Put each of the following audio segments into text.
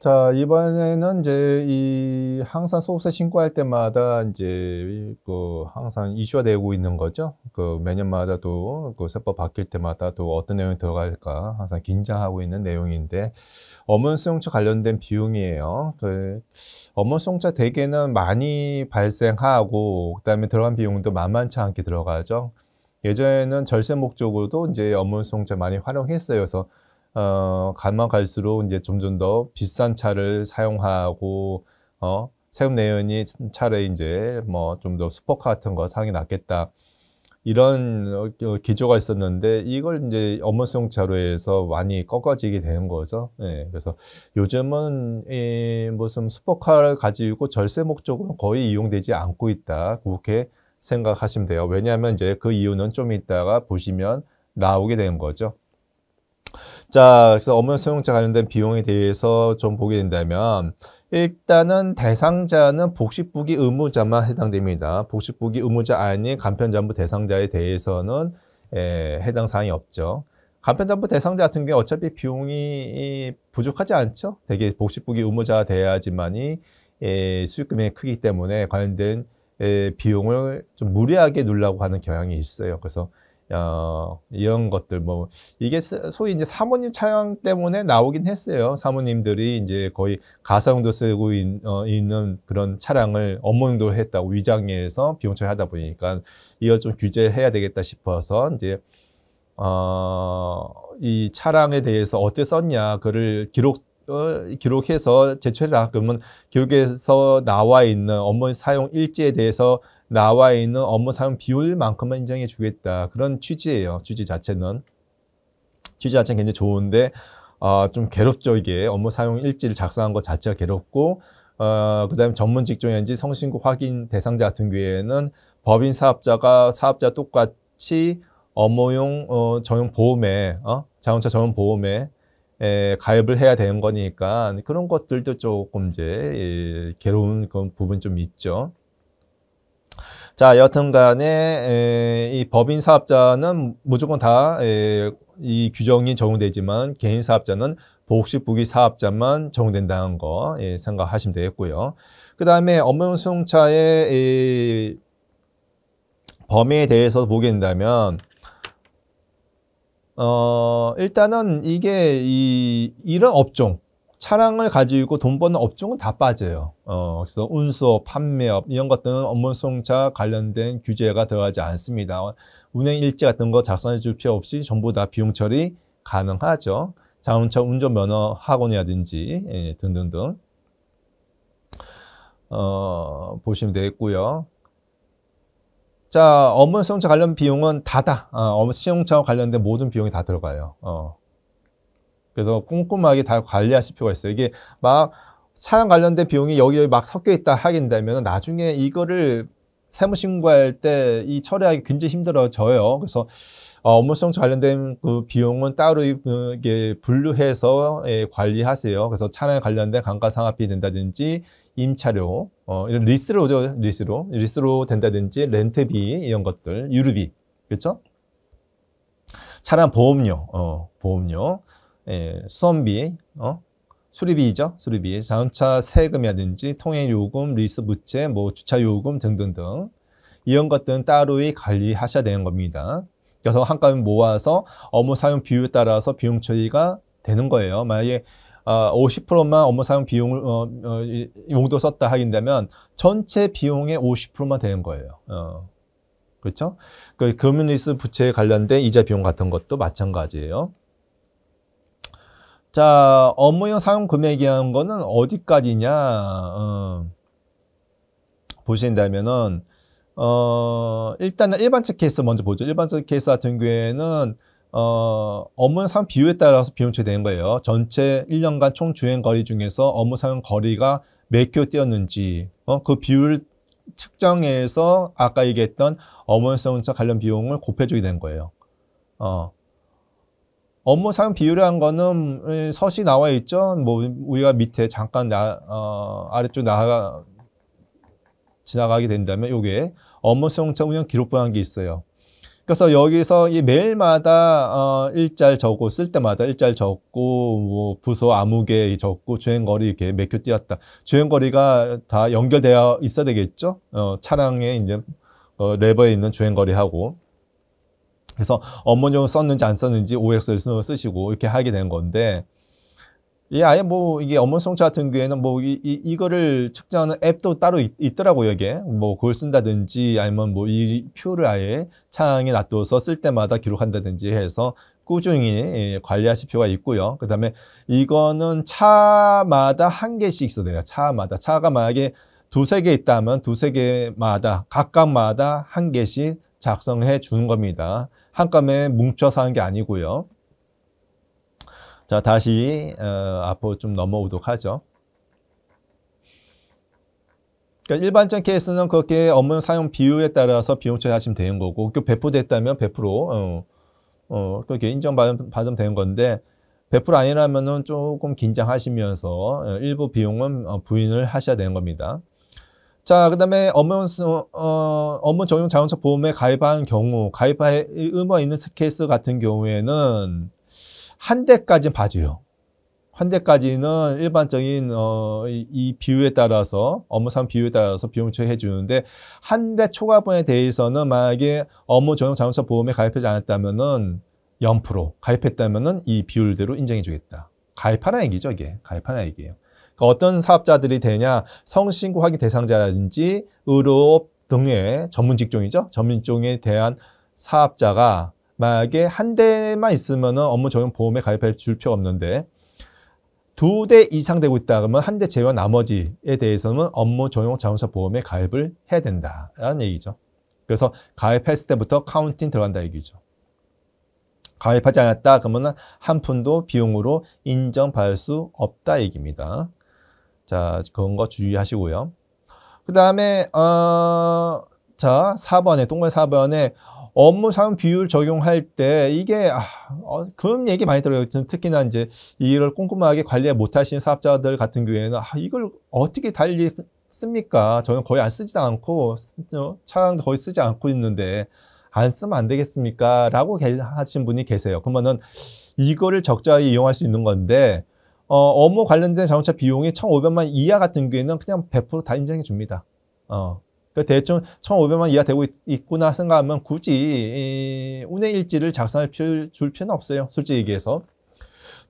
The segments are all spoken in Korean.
자, 이번에는 이제 이 항상 소속사 신고할 때마다 이제 항상 이슈가 되고 있는 거죠. 매년마다 또 세법 바뀔 때마다 또 어떤 내용이 들어갈까 항상 긴장하고 있는 내용인데, 업무 수용차 관련된 비용이에요. 업무 수용차 대개는 많이 발생하고, 그다음에 들어간 비용도 만만치 않게 들어가죠. 예전에는 절세 목적으로도 이제 업무 수용차 많이 활용했어요. 그래서 가면 갈수록 이제 점점 더 비싼 차를 사용하고, 세금 내연이 차를 이제 뭐 좀 더 슈퍼카 같은 거 사는 게 낫겠다, 이런 기조가 있었는데, 이걸 이제 업무 수용차로 해서 많이 꺾어지게 되는 거죠. 예, 그래서 요즘은 무슨 슈퍼카를 가지고 절세 목적으로 거의 이용되지 않고 있다, 그렇게 생각하시면 돼요. 왜냐하면 이제 그 이유는 좀 이따가 보시면 나오게 되는 거죠. 자, 그래서 업무 수용차 관련된 비용에 대해서 좀 보게 된다면, 일단은 대상자는 복식부기 의무자만 해당됩니다. 복식부기 의무자 아닌 간편장부 대상자에 대해서는 해당 사항이 없죠. 간편장부 대상자 같은 경우에 어차피 비용이 부족하지 않죠. 되게 복식부기 의무자가 돼야지만이 수익 금액이 크기 때문에 관련된 비용을 좀 무리하게 누려고 하는 경향이 있어요. 그래서 이런 것들, 뭐 이게 소위 이제 사모님 차량 때문에 나오긴 했어요. 사모님들이 이제 거의 가사용도 쓰고 있는 그런 차량을 업무용도 했다고 위장해서 비용 처리하다 보니까 이걸 좀 규제해야 되겠다 싶어서 이제 이 차량에 대해서 어째 썼냐, 그를 기록해서 제출해라. 그러면 기록에서 나와 있는 업무 사용 일지에 대해서 나와 있는 업무 사용 비율만큼만 인정해 주겠다, 그런 취지예요. 취지 자체는 굉장히 좋은데, 좀 괴롭죠. 이게 업무 사용 일지를 작성한 것 자체가 괴롭고, 그다음에 전문 직종인지 성신고 확인 대상자 같은 경우에는 법인 사업자가 사업자 똑같이 업무용 전용 보험에, 자동차 전용 보험에 가입을 해야 되는 거니까, 그런 것들도 조금 이제 괴로운 그런 부분 좀 있죠. 자, 여튼간에 이 법인 사업자는 무조건 다 이 규정이 적용되지만, 개인 사업자는 복식부기 사업자만 적용된다는 거 생각하시면 되겠고요. 그 다음에 업무용 수용차의 범위에 대해서 보게 된다면, 일단은 이게 이런 업종, 차량을 가지고 돈 버는 업종은 다 빠져요. 그래서 운수업, 판매업, 이런 것들은 업무 수용차 관련된 규제가 들어가지 않습니다. 운행 일지 같은 거 작성해 줄 필요 없이 전부 다 비용 처리 가능하죠. 자동차 운전면허 학원이라든지 등등등 보시면 되겠고요. 자, 업무 수용차 관련 비용은 다다. 업무 수용차와 관련된 모든 비용이 다 들어가요. 그래서 꼼꼼하게 다 관리하실 필요가 있어요. 이게 막 차량 관련된 비용이 여기 막 섞여 있다 하게 된다면 나중에 이거를 세무신고할 때 이 처리하기 굉장히 힘들어져요. 그래서 업무 수용차 관련된 그 비용은 따로 이게 분류해서 관리하세요. 그래서 차량에 관련된 감가상각비 된다든지 임차료, 이런 리스로죠. 리스로 된다든지 렌트비, 이런 것들, 유류비, 그렇죠? 차량 보험료, 수선비, 수리비죠. 수리비, 자동차 세금이라든지 통행요금, 리스부채, 뭐 주차요금 등등등, 이런 것들은 따로이 관리하셔야 되는 겁니다. 그래서 한꺼번에 모아서 업무 사용 비율에 따라서 비용 처리가 되는 거예요. 만약에 50%만 업무 사용 비용을 용도 썼다 하긴다면 전체 비용의 50%만 되는 거예요. 그렇죠? 그 금융리스 부채에 관련된 이자 비용 같은 것도 마찬가지예요. 자, 업무용 사용 금액이라는 거는 어디까지냐 보신다면은, 일단은 일반적 케이스 먼저 보죠. 일반적 케이스 같은 경우에는 업무 사용 비율에 따라서 비용 처리되는 거예요. 전체 1년간 총 주행 거리 중에서 업무 사용 거리가 몇 킬로 뛰었는지, 그 비율을 측정해서 아까 얘기했던 업무 사용차 관련 비용을 곱해주게 된 거예요. 업무 사용 비율이라는 거는 서식 나와 있죠. 뭐 우리가 밑에 잠깐 아래쪽 지나가게 된다면, 요게 업무 수용차 운영 기록부라는 게 있어요. 그래서 여기서 이 매일마다 일자를 적고 쓸 때마다 일자를 적고 뭐 부서 아무개 적고 주행거리 이렇게 몇 큐 뛰었다. 주행거리가 다 연결되어 있어야 되겠죠. 차량에 이제 레버에 있는 주행거리하고. 그래서 업무용 썼는지 안 썼는지 OX를 쓰시고 이렇게 하게 된 건데, 이 아예 뭐 이게 업무 성차 같은 경우에는 뭐 이거를 측정하는 앱도 따로 있더라고요. 이게 뭐 그걸 쓴다든지 아니면 뭐 이 표를 아예 창에 놔둬서 쓸 때마다 기록한다든지 해서 꾸준히 관리하실 필요가 있고요. 그 다음에 이거는 차마다 한 개씩 있어야 돼요. 차마다. 차가 만약에 두세 개 있다면 두세 개마다 각각마다 한 개씩 작성해 주는 겁니다. 한꺼번에 뭉쳐서 하는 게 아니고요. 자, 다시 앞으로 좀 넘어오도록 하죠. 그러니까 일반적 케이스는 그렇게 업무 사용 비율에 따라서 비용 처리하시면 되는 거고, 그 배포됐다면 100% 그렇게 인정받으면 되는 건데, 100% 아니라면은 조금 긴장하시면서 일부 비용은 부인을 하셔야 되는 겁니다. 자, 그 다음에 업무 적용 자동차 보험에 가입한 경우, 가입할 의무가 있는 케이스 같은 경우에는 한 대까지는 봐줘요. 한 대까지는 일반적인 이 비율에 따라서 업무 사용 비율에 따라서 비용 처리해 주는데, 한 대 초과분에 대해서는 만약에 업무 적용 자동차 보험에 가입하지 않았다면은 0%, 가입했다면은 이 비율대로 인정해 주겠다. 가입하라 얘기죠, 이게. 가입하라 얘기예요. 그러니까 어떤 사업자들이 되냐, 성신고 확인 대상자라든지 의료업 등의 전문 직종이죠. 전문 직종에 대한 사업자가 만약에 한 대만 있으면 업무 적용 보험에 가입할 줄 필요가 없는데, 두 대 이상 되고 있다 그러면 한 대 제외한 나머지에 대해서는 업무 적용 자동차 보험에 가입을 해야 된다라는 얘기죠. 그래서 가입했을 때부터 카운팅 들어간다 얘기죠. 가입하지 않았다 그러면 한 푼도 비용으로 인정받을 수 없다 얘기입니다. 자, 그런 거 주의하시고요. 그 다음에 자, 4번에 동그라미 4번에 업무 사용 비율 적용할 때 이게 그런 얘기 많이 들어요. 특히나 이제 이걸 꼼꼼하게 관리 못 하시는 사업자들 같은 경우에는 이걸 어떻게 달리 씁니까? 저는 거의 안 쓰지도 않고 차량도 거의 쓰지 않고 있는데 안 쓰면 안 되겠습니까? 라고 하신 분이 계세요. 그러면은 이거를 적절하게 이용할 수 있는 건데, 업무 관련된 자동차 비용이 1,500만 이하 같은 경우에는 그냥 100% 다 인정해 줍니다. 대충 1,500만 이하 되고 있구나 생각하면 굳이 운행일지를 작성할 줄 필요는 없어요. 솔직히 얘기해서.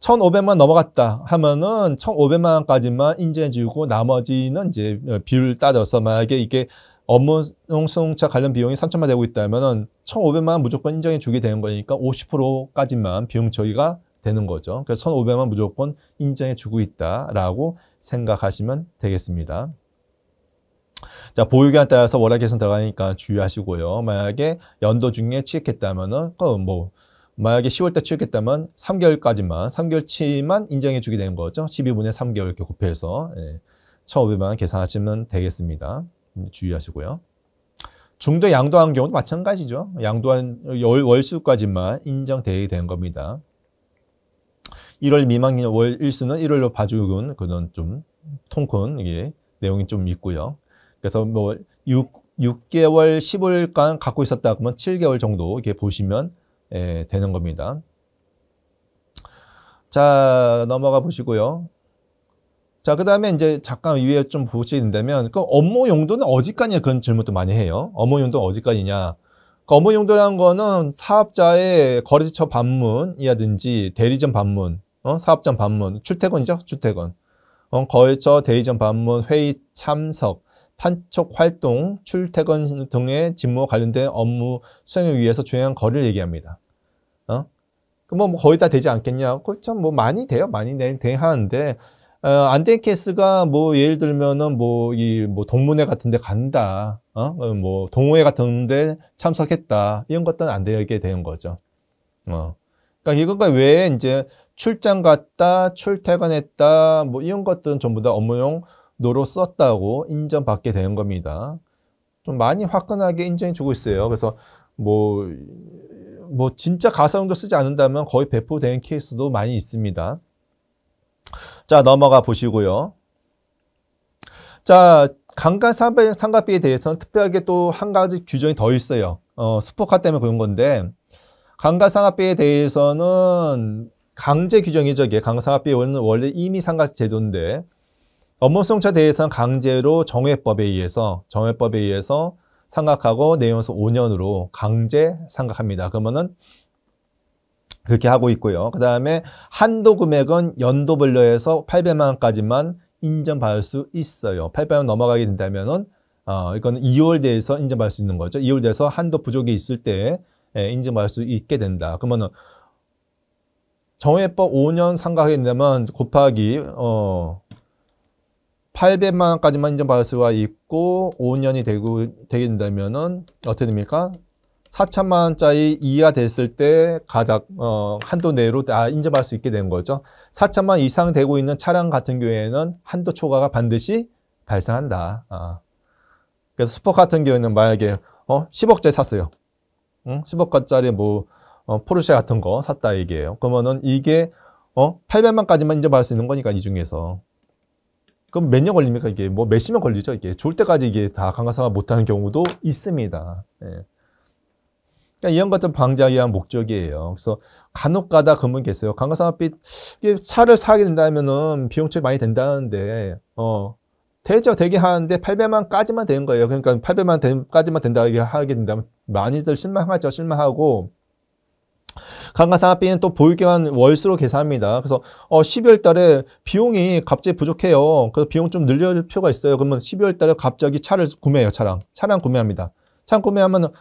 1,500만 넘어갔다 하면은 1,500만 원까지만 인정해주고 나머지는 이제 비율 따져서 만약에 이게 업무용 수송차 관련 비용이 3천만 되고 있다면은 1,500만 원 무조건 인정해주게 되는 거니까 50%까지만 비용 처리가 되는 거죠. 그래서 1,500만 원 무조건 인정해주고 있다라고 생각하시면 되겠습니다. 자, 보유기간 따라서 월화 개선 들어가니까 주의하시고요. 만약에 연도 중에 취획했다면은 만약에 10월 때 취획했다면 3개월까지만 3개월치만 인정해 주게 되는 거죠. 12분의 3개월 이렇게 곱해서 1,500만 원 계산하시면 되겠습니다. 주의하시고요. 중도 양도한 경우도 마찬가지죠. 양도한 월수까지만 인정되게 되는 겁니다. 1월 미만 월 일수는 1월로 봐주는 그런 좀 통큰 이게 내용이 좀 있고요. 그래서 뭐 6개월 10월간 갖고 있었다 그러면 7개월 정도 이렇게 보시면 되는 겁니다. 자, 넘어가 보시고요. 자, 그 다음에 이제 잠깐 위에 좀 보시게 된다면, 그 업무 용도는 어디까지냐 그런 질문도 많이 해요. 업무 용도는 어디까지냐. 그 업무 용도라는 거는 사업자의 거래처 방문이라든지 대리점 방문, 사업장 방문, 출퇴근이죠, 출퇴근. 거래처 대리점 방문, 회의 참석, 판촉 활동, 출퇴근 등의 직무와 관련된 업무 수행을 위해서 주행한 거리를 얘기합니다. 그럼 뭐 거의 다 되지 않겠냐? 그렇죠. 뭐 많이 돼요. 많이 하는데, 안 된 케이스가 뭐 예를 들면은 뭐 동문회 같은 데 간다. 뭐 동호회 같은 데 참석했다. 이런 것들은 안 되게 되는 거죠. 그러니까 이것과 외에 이제 출장 갔다, 출퇴근했다, 뭐 이런 것들은 전부 다 업무용 노로 썼다고 인정받게 되는 겁니다. 좀 많이 화끈하게 인정해 주고 있어요. 그래서 뭐 진짜 가사용도 쓰지 않는다면 거의 배포되는 케이스도 많이 있습니다. 자, 넘어가 보시고요. 자, 감가상각비에 대해서는 특별하게 또 한 가지 규정이 더 있어요. 스포카 때문에 그런 건데, 감가상각비에 대해서는 강제 규정이죠. 이게 감가상각비는 원래 임의상각 제도인데, 업무수송차에 대해서는 강제로 정회법에 의해서 상각하고 내연수 5년으로 강제 상각합니다. 그러면은 그렇게 하고 있고요. 그 다음에 한도 금액은 연도별로 해서 800만 원까지만 인정받을 수 있어요. 800만 원 넘어가게 된다면은 이거는 2월대에서 인정받을 수 있는 거죠. 2월대에서 한도 부족이 있을 때 인정받을 수 있게 된다. 그러면은 정회법 5년 상각하게 된다면 곱하기 800만 원까지만 인정받을 수가 있고 5년이 되게 된다면은 어떻게 됩니까? 4천만 원짜리 이하 됐을 때 가장 한도 내로 다 인정받을 수 있게 되는 거죠. 4천만 원 이상 되고 있는 차량 같은 경우에는 한도 초과가 반드시 발생한다. 그래서 스포 같은 경우에는 만약에 10억짜리 샀어요. 10억짜리 뭐 포르쉐 같은 거 샀다 이게요. 그러면은 이게 800만까지만 인정받을 수 있는 거니까 이 중에서. 그럼 몇 년 걸립니까? 이게 뭐 몇십 년 걸리죠. 이게 줄 때까지 이게 다 감가상각 못하는 경우도 있습니다. 예. 그러니까 이런 것좀 방지하기 위한 목적이에요. 그래서 간혹가다 그런 분 계세요. 감가상각비 차를 사게 된다면은 비용처리 많이 된다는데 되게 하는데 800만까지만 되는 거예요. 그러니까 800만까지만 된다 하게 된다면 많이들 실망하죠. 실망하고 감가상각비는 또 보유기간 월수로 계산합니다. 그래서 12월 달에 비용이 갑자기 부족해요. 그래서 비용 좀 늘릴 필요가 있어요. 그러면 12월 달에 갑자기 차를 구매해요. 차량 구매합니다. 차량 구매하면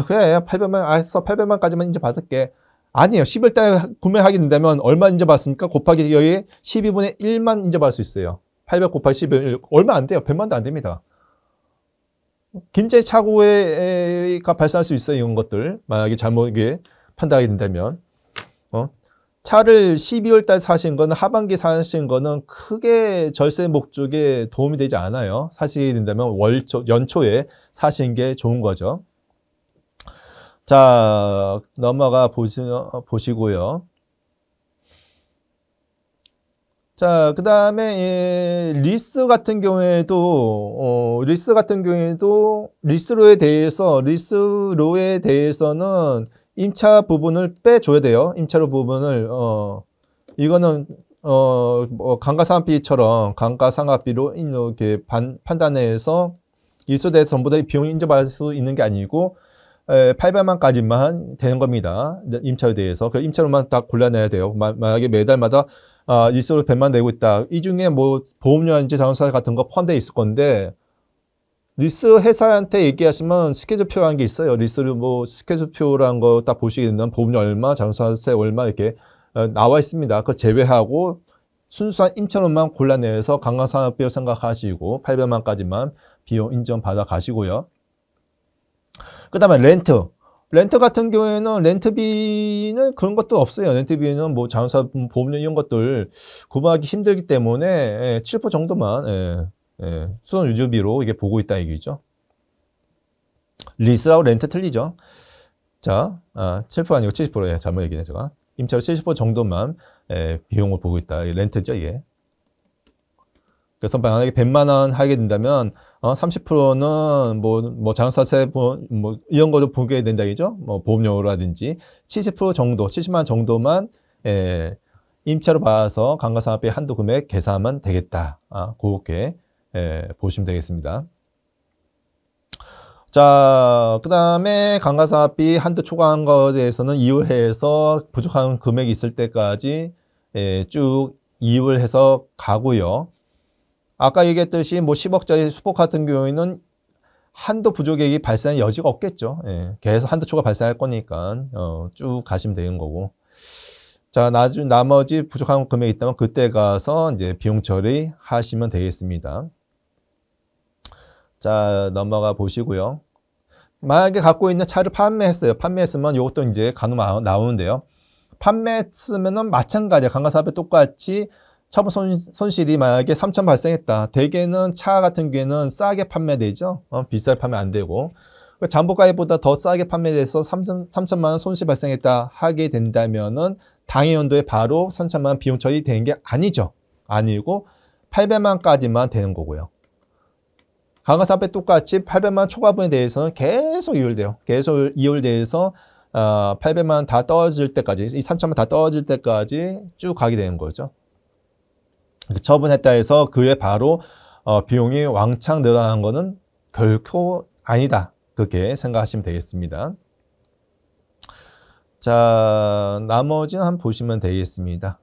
그래 800만 알았어 800만까지만 인제 받을게. 아니에요. 12월 달에 구매하게 된다면 얼마 인제 받습니까? 곱하기 여기 12분의 1만 인제 받을 수 있어요. 800 곱하기 12분의 1 얼마 안 돼요. 100만도 안 됩니다. 굉장히 착오가 발생할 수 있어요. 이런 것들 만약에 잘못하게 판단하게 된다면 차를 12월 달 사신 거는 하반기 사신 거는 크게 절세 목적에 도움이 되지 않아요. 사시게 된다면 연초에 사신 게 좋은 거죠. 자, 넘어가 보시고요. 자, 그 다음에 리스 같은 경우에도 리스로에 대해서는 임차 부분을 빼줘야 돼요. 임차료 부분을 이거는 뭐 감가상각비로 이렇게 판단해서 리스에 대해서 전부 다 비용 인정받을 수 있는 게 아니고 800만까지만 되는 겁니다. 임차료에 대해서 그 임차료만 딱 골라내야 돼요. 만약에 매달마다 리스로 100만 내고 있다. 이 중에 뭐 보험료인지 자동차 같은 거 포함되어 있을 건데. 리스 회사한테 얘기하시면 스케줄표라는 게 있어요. 리스를 뭐 스케줄표라는 거 딱 보시게 되면 보험료 얼마, 자동차세 얼마 이렇게 나와 있습니다. 그걸 제외하고 순수한 임차료만 골라내서 감가상각비로 생각하시고 800만까지만 비용 인정받아 가시고요. 그 다음에 렌트 같은 경우에는 렌트비는 그런 것도 없어요. 렌트비는 뭐 자동차 보험료 이런 것들 구매하기 힘들기 때문에 7% 정도만 수선 유지비로 이게 보고 있다 얘기죠. 리스하고 렌트 틀리죠. 자, 7% 아니고 70%예요. 잘못 얘기네 제가. 임차료 70% 정도만 비용을 보고 있다. 렌트죠 이게. 그래서 만약에 100만 원 하게 된다면 30%는 뭐 자동차세 뭐 이런 거를 보게 된다겠죠. 뭐 보험료라든지 70% 정도, 70만 원 정도만 임차로 받아서 감가상각비 한도 금액 계산하면 되겠다. 그렇게 보시면 되겠습니다. 자, 그 다음에 감가상각비 한도 초과한 것에 대해서는 이율해서 부족한 금액이 있을 때까지 쭉 이율해서 가고요. 아까 얘기했듯이 뭐 10억짜리 수폭 같은 경우에는 한도 부족액이 발생할 여지가 없겠죠. 계속 한도 초과 발생할 거니까 쭉 가시면 되는 거고. 자, 나머지 부족한 금액이 있다면 그때 가서 이제 비용 처리하시면 되겠습니다. 자, 넘어가 보시고요. 만약에 갖고 있는 차를 판매했어요. 판매했으면 이것도 이제 간혹 나오는데요. 판매했으면은 마찬가지야. 감가상각비 똑같이 처분 손실이 만약에 3천 발생했다. 대개는 차 같은 경우에는 싸게 판매되죠. 비싸게 판매 안 되고. 잠복가액보다 더 싸게 판매돼서 3천만 원 손실 발생했다 하게 된다면은 당해 연도에 바로 3천만 원 비용 처리되는 게 아니죠. 아니고 800만까지만 되는 거고요. 강화산 앞에 똑같이 800만 초과분에 대해서는 계속 이율돼요. 계속 이율돼서 800만 다 떨어질 때까지, 이 3천만 다 떨어질 때까지 쭉 가게 되는 거죠. 처분했다 해서 그에 바로 비용이 왕창 늘어나는 거는 결코 아니다. 그렇게 생각하시면 되겠습니다. 자, 나머지는 한번 보시면 되겠습니다.